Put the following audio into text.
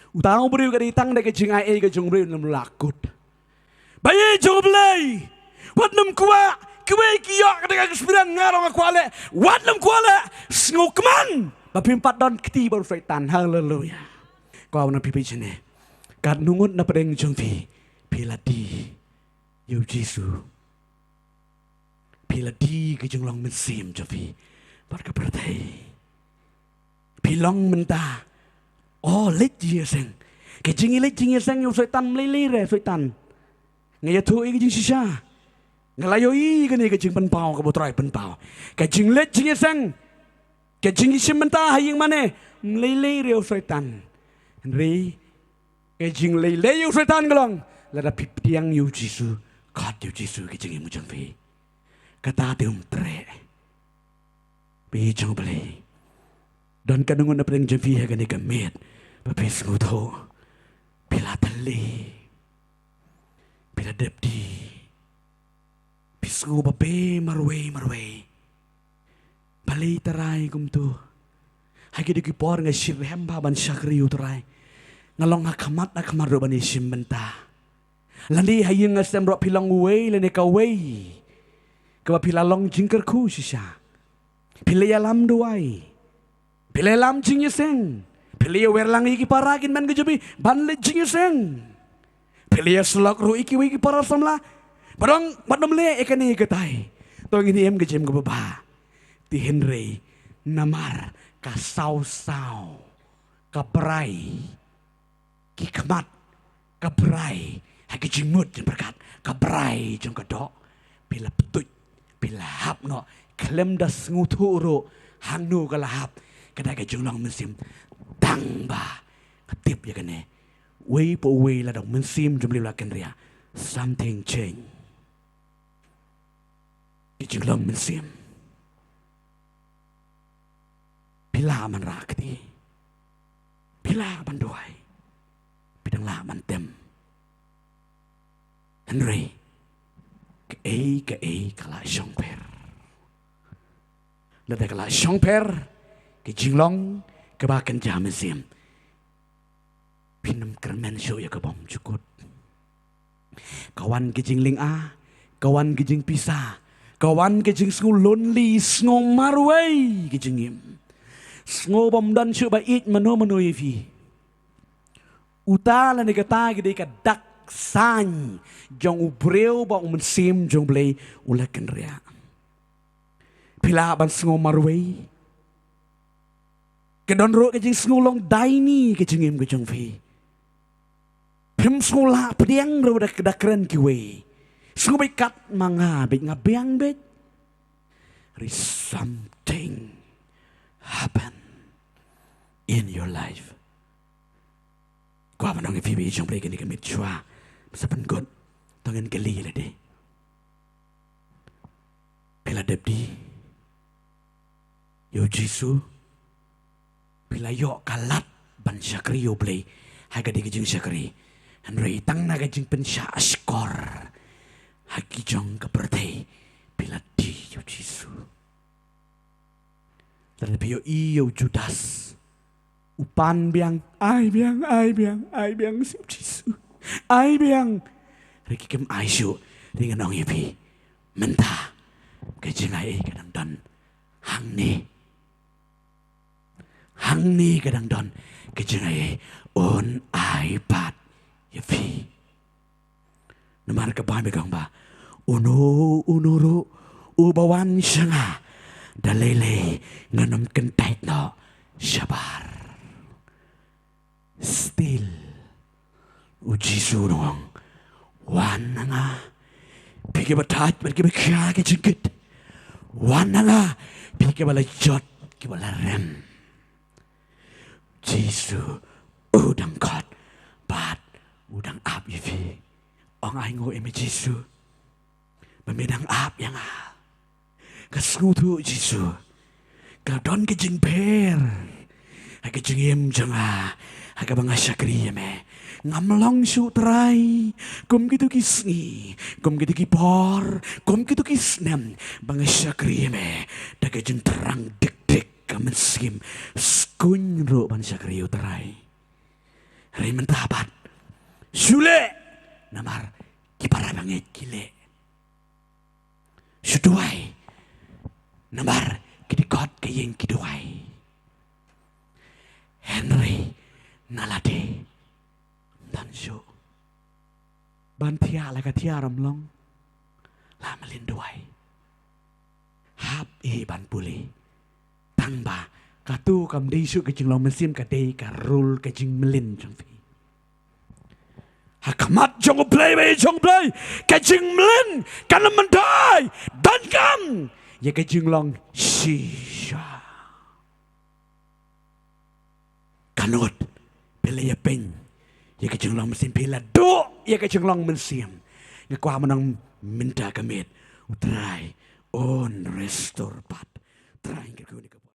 Utang beriu ka ditang da ka jing ai ka jung beriu nam lakut. Bayi jung belai. Wat nam kuwa kuwe kiyok ka kespiran ngarong kuale. Wat nam kuale ngukman. Bapimpat don kti baru setan. Haleluya. Kau na pipi jene. Kat nungut na pedeng jung fi. Piladi. Yu Jisu. Piladi ka jung long mensim jung fi. Bat ka bertai. Pilong mentah. Oh, lết gì sang? Cái chuyện lết gì sang yêu setan lê re setan. Ngay thu cái chuyện sisa. Ngay layo cái này cái chuyện pen pau cái botrai pen pau. Cái chuyện lết gì sang? Cái chuyện sim mentah hay yang mana? Lê re setan. Henry cái chuyện lê yêu setan galong. Là đã pip tiang yêu Giêsu, God yêu Giêsu cái chuyện mu chẳng phi. Kata tium tre. Bi chẳng beli. Dan kadang na pedang jampi ha gani kamet papes nguto pila tali pila depdi pisngu pape marwe bali tarai kumtu hagi di kipor nga shirhem ba ban shakri utrai ngalong ha kamat na kamaro ban isim benta landi hayeng nga semro pilang we lene ka we ka pila long jingker ku sisa pila yalam duai Pilih lam jing yeseng. Pilih werlang iki paragin man kejabi. Ban le jing yeseng. Pilih selak ru iki wiki para samla. Padang madam le ekani ketai. Tong ini em kejem ke baba. Ti Henry namar ka sau ka perai. Ki kemat ka perai. Haki jingmut yang berkat ka perai jong kedok. Bila petut bila hap no klem das ngutu ro hangnu ka lahap. Kada ka jung long mensim tang ba katip ya kene way po way la dong mensim jumli la kenria something change jung long mensim pila man rakti pila man doai bidang la man tem Henry ke kala shongper la kala shongper cái jing long cái ba kan jam sim pinam kermen show ya ka bom cukut kawan ke jing ling a kawan ke jing pisa kawan ke jing sngul lonely sngo marway ke jing im sngo bom dan shu ba it mano fi uta la ne kata ke de ka dak san jong ubreu ba um sim jong blay ula kan ria pila ban sngo marway cái đòn rộ cái chừng ngulong dai ni cái chừng em cái chừng phi phim ngula pediang rồi đã keren kiwe ngul bị cắt manga bị ngap biang bet there is something happen in your life qua mà nói cái phi trong play cái này cái mít chua sắp ăn gọn tao nghe cái ly là đi pela đẹp đi yo Giêsu Bila yo kalat ban syakri yo play haga di kejeng syakri Henry tang na kejeng pensya skor hagi jong kepertai bila di yo Jisu dan yo iyo Judas upan biang ai biang si Jisu ai biang riki kem aisu dengan ong ipi mentah kejeng ai kadang dan hang ni kadang don kejengay on iPad ya fi namar ka pa megang ba unuro ubawan syanga dalele nganom kentait no syabar still uji surong wan nga pigi batat pigi bakya ke jengkit wan nga pigi bala jot ki bala rem Giêsu udang God bat udang ap yifi ong ai ngồi em Giêsu mà mình đang ap yang à cái sưu thu Giêsu cái đón cái chừng per hay cái chừng em chẳng à hay cái bang asyakri me ngam long su trai kum gitu kisni kum gitu kipor kum gitu kisnem bang asyakri me da cái chừng terang dik kamen skim skuny ro ban syakri utarai Ray mentabat. Sule namar kipara bangit kile. Suduai namar kidikot kayeng kiduai. Henry nalade dan so bantia laga tiaram long la melinduai hap ban puli tangba katu kam disu kecing long mesim kadei karul kecing melin jong fi hakamat jong play kecing melin kan mendai dan kam ya kecing long shisha kanot pila ya peng ya kecing long mesim pila do ya kecing long mesim ya kwa menang minta kamit utrai on restore pat try ke